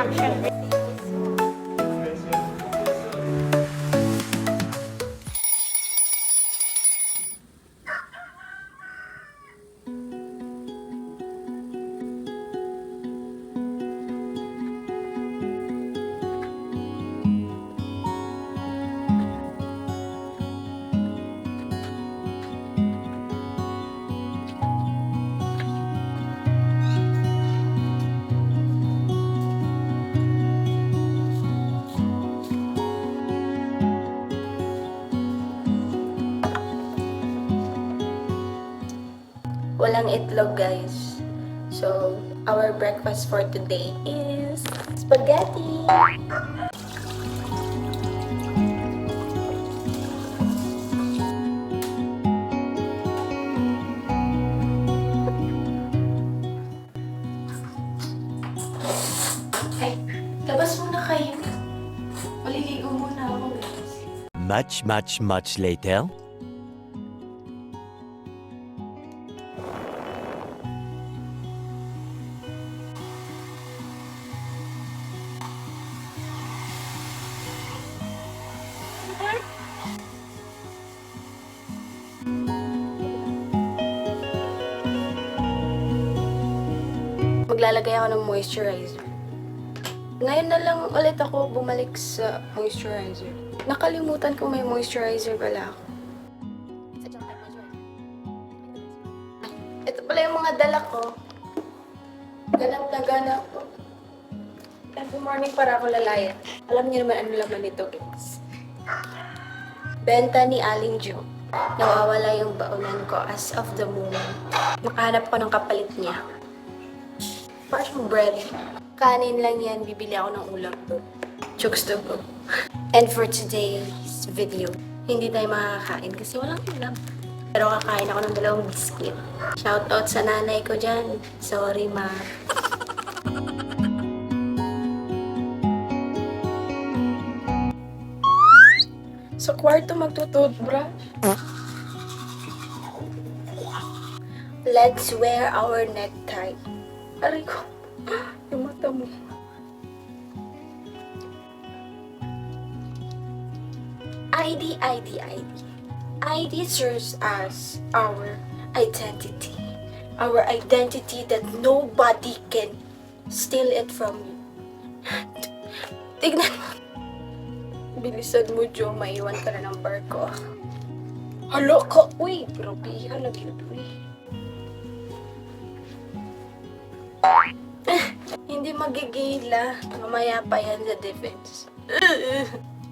reaction. Walang itlog, guys. So, our breakfast for today is spaghetti. Ay, labas muna kayo. Maliligo muna ako, guys. Much later. Maglalagay ako ng moisturizer. Ngayon na lang ulit ako bumalik sa moisturizer. Nakalimutan ko may moisturizer pala ako. Ito pala yung mga dala ko. Ganap na ganap ko. Every morning para ako lalayan. Alam niyo naman ano laman nito, guys. Benta ni Aling Jo. Nawawala yung baunan ko as of the moment. Makahanap ko ng kapalit niya. Parang bread. Kanin lang yan. Bibili ako ng ulam. Chooks to go. And for today's video, hindi tayo makakain kasi walang ulam. Pero kakain ako ng 2 biscuit. Shoutout sa nanay ko dyan. Sorry, ma. Sa kwarto magtututbrush. Let's wear our necktie. Aray ko. Yung mata mo. ID. ID serves as our identity. Our identity that nobody can steal it from you. Tignan mo. Bilisan mo, Jo. Maiwan ka na ng barko. Hala ka. Uy, grabe. Hala, cute. Uy. Hindi magigila. Mamaya pa yan sa defense.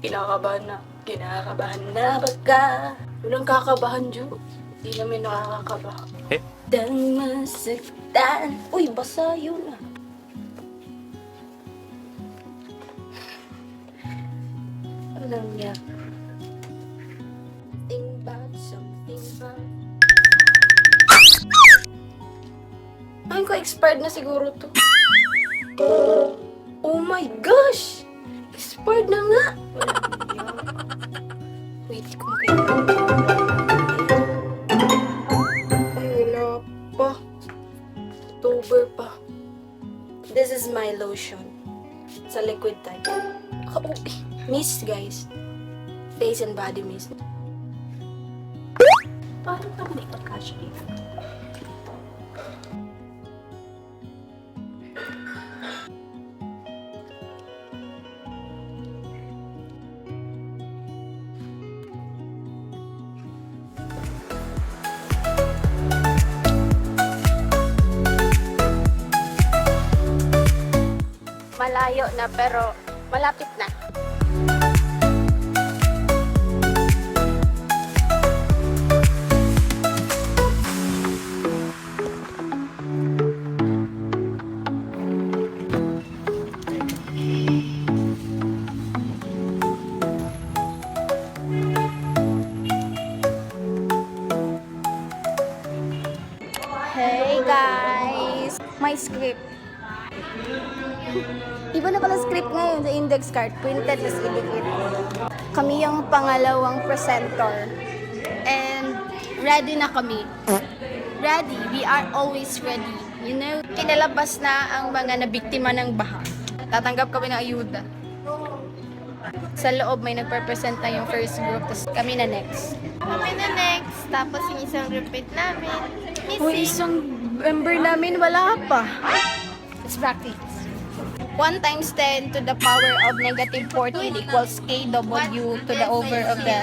Kinakabahan na. Kinakabahan na baka. Walang kakabahan, Jo. Hindi namin nakakakabahan. Dang masaktan. Uy, basa yun ah. Alam niya. Something about. Ay ko, expired na siguro to. Oh my gosh! Expired na nga! Wait, ko ay, wala pa. October pa. This is my lotion. Sa liquid type. Oh, mist, guys. Face and body mist. Paano pa hindi pagkasya dito? Malayo na pero malapit na. Hey guys! My script. Iba na pala script ngayon sa index card. Printed is idikit. Kami yung pangalawang presenter. And ready na kami. Ready. We are always ready. You know, kinalabas na ang mga nabiktima ng baha. tatanggap kami ng ayuda. Sa loob may nagpe-present na yung first group, tapos kami na next. Tapos yung isang repeat namin. Uy, isang member namin wala pa. Let's practice. 1 times 10 to the power of negative 14 equals kW to the over of the...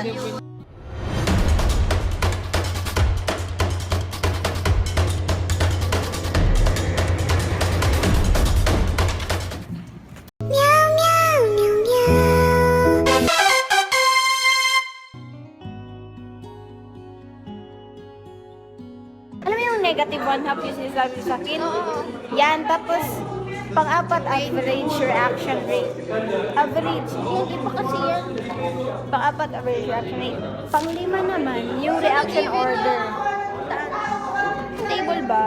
Alam mo yung negative 1/2 yung sinasabi sa akin? Yan, tapos pang-apat, average reaction rate. Average, hindi pa kasi yan. Pang-apat, average reaction rate. Pang-lima naman, yung reaction order. Table ba?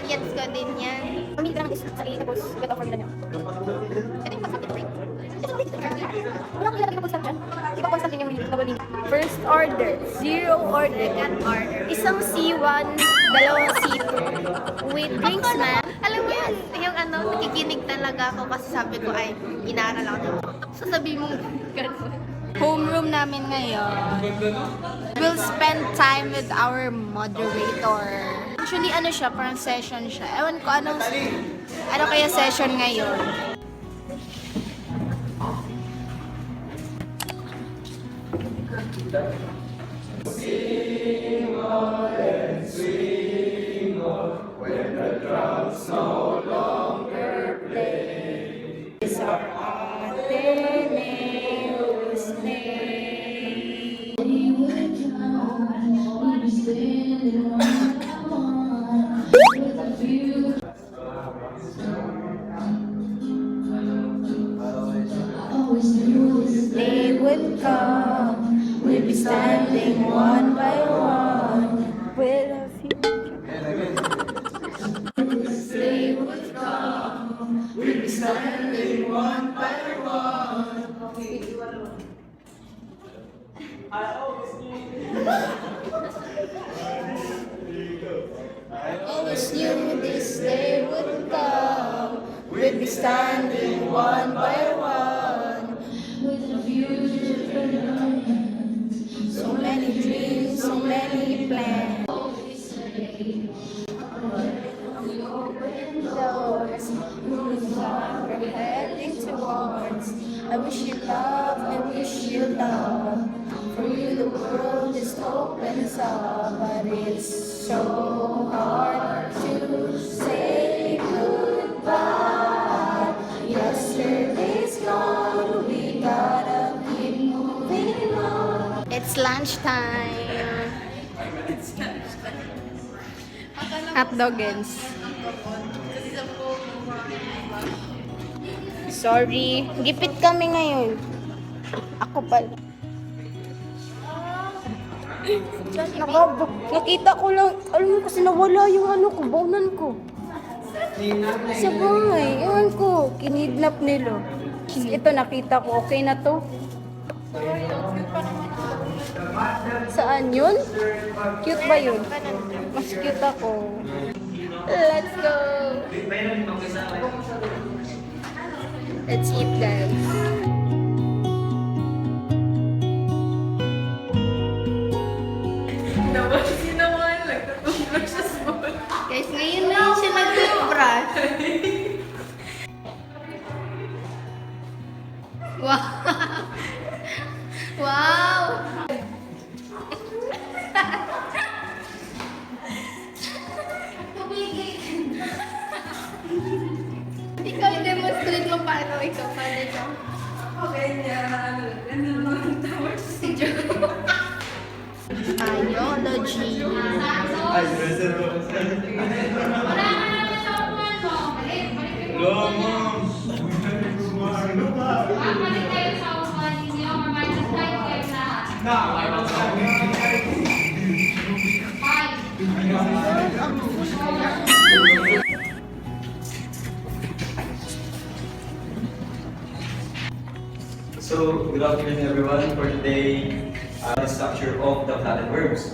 Gets ko din yan. Pamili ka lang is sa tapos get over nila nyo. Ito yung pang-apat rate. Wala kang ilagay na constant dyan. Iba constant din yung double meaning. First order, zero order. Second order. Isang C1, dalawang C2. With drinks na. Alam mo yun, yung nakikinig talaga ako kasi sabi ko ay inaaral ako dito. Sasabihin mo gano'n. Homeroom namin ngayon. We'll spend time with our moderator. Actually, ano siya, parang session siya. Ewan ko, ano kaya session ngayon? They would come, we'd be standing one by one with a future. They would come, we'd be standing one by one. I always knew this day would come, we'd be standing one by one. With a future, so many dreams, so many plans. Doors, we're heading towards. I wish you love, I wish you love. For you, the world just opens up, but it's so hard to say goodbye. Yesterday's gone, we gotta keep moving on. It's lunchtime. Hotdoggins. Sorry, gipit kami ngayon. Ako pala. Nakita ko lang, alam mo kasi nawala yung baunan ko. Sa bahay, ewan ko, kinidnap nila. Ito nakita ko, okay na to. Saan yun? Cute ba yun? Mas cute ako. Let's go! Let's eat, guys. Guys, ngayon na yun siya nag-toothbrush. Wow! Wow! Ikaw i-demonstrate mo paano ikaw. Paano ito? Si Joe. Biology. So, good afternoon everyone. For today, the structure of the flattened worms.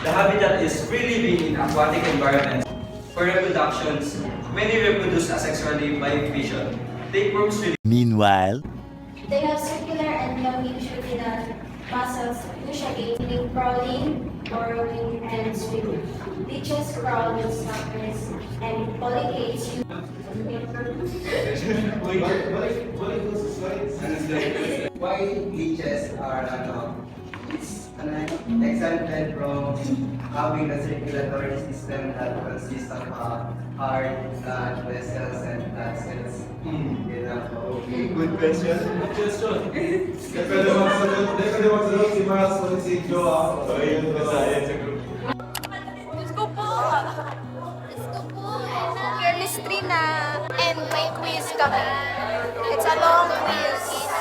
The habitat is free living in aquatic environments. For reproductions, many reproduce asexually by fission. They form Meanwhile, They have circular and longitudinal muscles, usually in crawling, burrowing, and swimming. Leeches crawl with suckers, and polychaetes use Why leeches are it's an example from having a circulatory system that consists of heart, blood vessels, and blood cells. Okay, good question. Depende magsagot si Mars o si Joe, ah. So, yun po sa group. Let's go po! Chemistry na. And may quiz kami. It's a long quiz.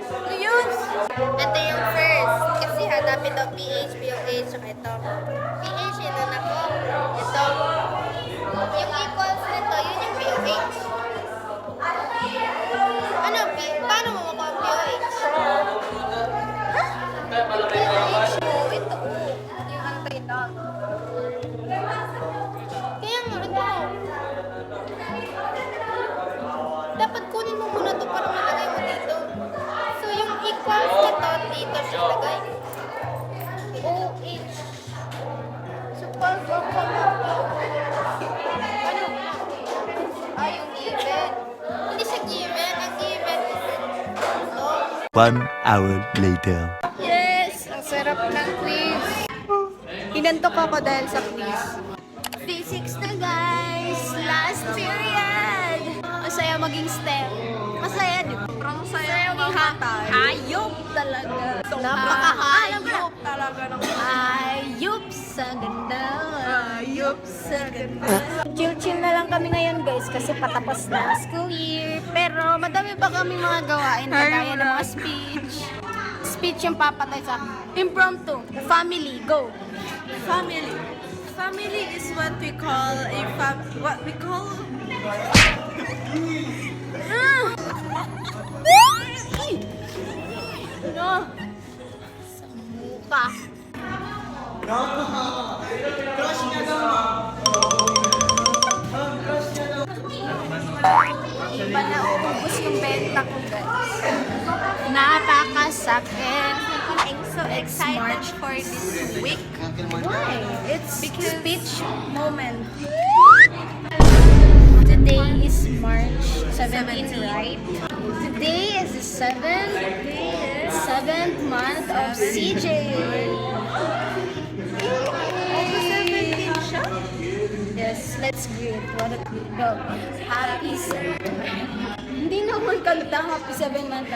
Ano yun? Ito yung first. Kasi hanapin daw pH, POH, saka ito. pH, yun na ako. Ito. Yung equals nito, yun yung POH. Ano, paano mo makuha ang POH? POH mo, ito. Yung anti-dog. Kaya nga, ito. Dapat kunin mo muna ito para malagay mo dito. So, yung equals nito, dito siya lagay. OH. So, paano? Ano? Yung given. Hindi siya given. Ang given is ito. 1 hour later. Yes! Ang sarap ng quiz. Hinantok ako dahil sa quiz. Physics na guys! Last period! Masaya maging STEM. Masaya, di ba? Masaya maging hatay. Ayop talaga. Napaka-hayop talaga ng ayop sa ganda. Ayop sa ganda. Chill-chill na lang kami ngayon guys kasi patapos na ang school year. Pero madami pa kami mga gawain kagaya ng mga speech. Speech yung papatay sa impromptu. Family, go. Family. Family is what we call what we call No. Sa muka. Iba na ubus yung benta ko guys. Napakasakit. I'm so excited for this week. Why? It's speech moment. Today is March 17, right? Today is the seventh month of CJ. Yes, let's greet. What a great go. Happy 7. Hindi naman kanta, happy 7 month.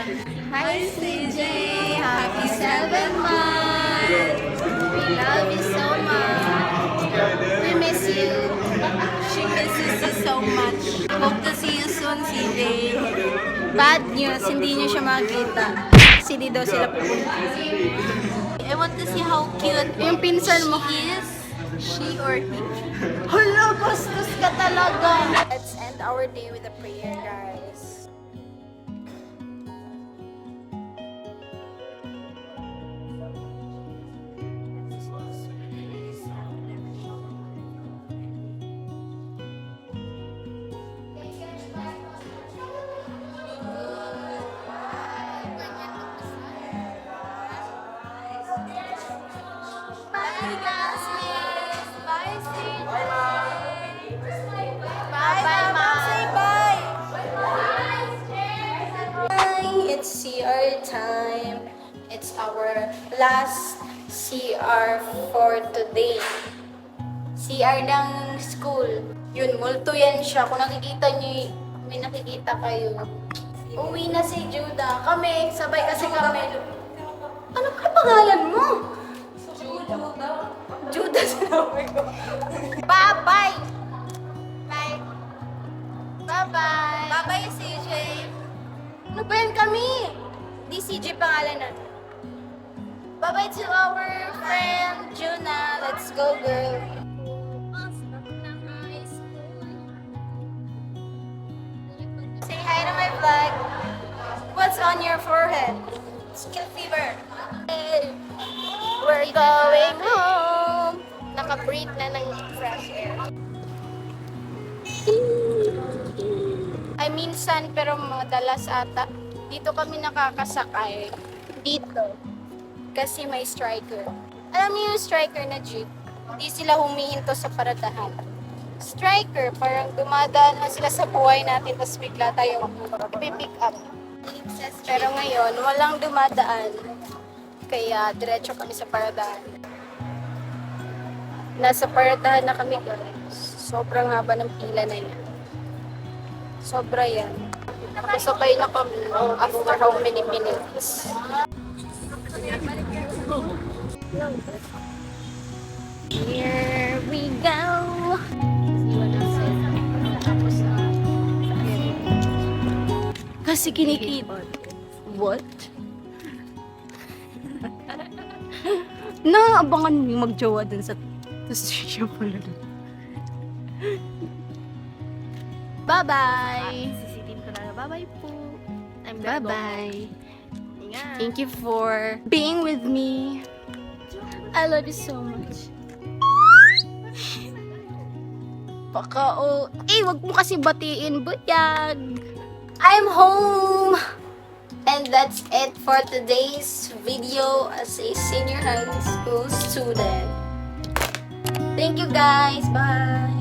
Hi CJ, happy 7 month. We love you so much. We miss you. she misses you so much. Hope to see you soon, CJ. Bad news, hindi niyo siya makita. Kasi di daw sila pupunta. I want to see how cute Yung pinsan mo. he is. She or he. Hala, bastos ka talaga. Let's end our day with a prayer, guys. Bye, classmates. Bye, Steve. Bye, Mom. Say bye. Bye. It's CR time. It's our last CR for today. CR ng school. Yun, multo yan siya. Kung nakikita niyo, may nakikita kayo. Uwi na si Judah. Kami, sabay kasi kami. Ano ka pangalan mo? Judah sinabi ko. Bye-bye! Bye! Bye-bye! Bye-bye, CJ. Ano ba yan kami? Di CJ pangalan na. Bye-bye to our friend, Juna. Let's go, girl. Say hi to my vlog. What's on your forehead? Skill fever. We're going home. minsan, pero madalas ata, dito kami nakakasakay. Dito. Kasi may striker. Alam niyo yung striker na jeep? Hindi sila humihinto sa paradahan. Striker, parang dumadaan na sila sa buhay natin, tapos bigla tayo pipick up. Pero ngayon, walang dumadaan. Kaya diretso kami sa paradahan. Nasa paradahan na kami guys. Sobrang haba ng pila na yan. Sobra yan. Nakasakay na kami after how many minutes. Here we go! Kasi kinikita. What? Naabangan mo yung magjowa dun sa siya pala dun. Bye-bye! Sisitin ko na. Bye-bye po. Bye-bye! Ingat. Thank you for being with me. I love you so much. Wag mo kasi batiin, buyag. I'm home! And that's it for today's video as a senior high school student. Thank you guys. Bye!